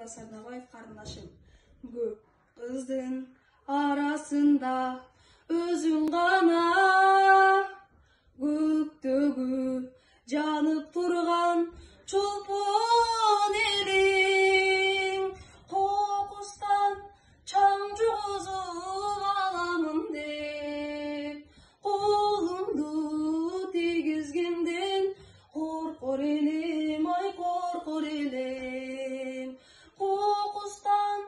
Жандос Сарнабаев карындашым. Көп кыздын арасында өзүң гана көктөгү жанып турган чолпон элиң. Кокустан чаң жугузуп аламын деп колумду тийгизгенден коркор элем, ай коркор элем. Кокустан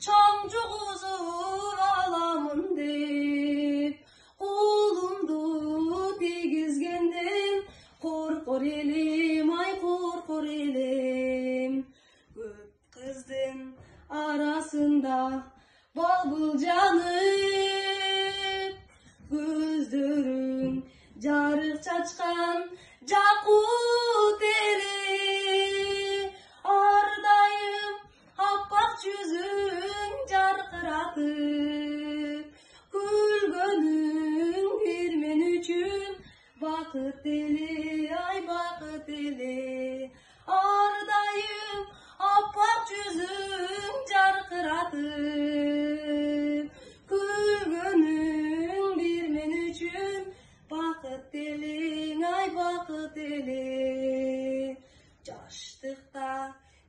чаң жугузуп аламын деп колумду тийгизгенден коркор элем, ай коркор элем. Көп кыздын арасында балбыл жанып, көздөрүң жарык чачкан жакут эли. Ар дайым аппак жүзүң жаркыратып, күлгөнүң бир мен үчүн бакыт эле, ай бакыт эле. Ар дайым аппак жүзүң жаркыратып, күлгөнүң бир мен үчүн бакыт элең, ай бакыт эле. Жаштыкта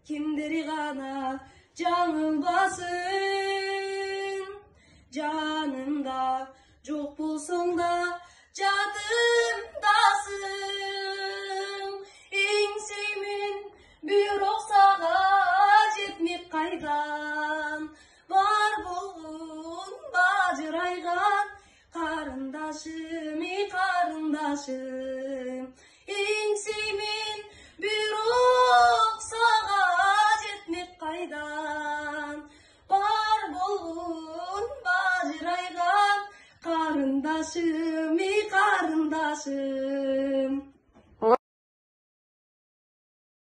кимдер гана жаңылбасын, жанымда жок болсоң да жадымдасың. Эңсеймен бирок сага жетмек кайдан, бар болгон бажырайган карындашым, эй карындашым. Эңсеймен бирок сага жетмек кайдан, бар болгон бажырайган карындашым, эй карындашым.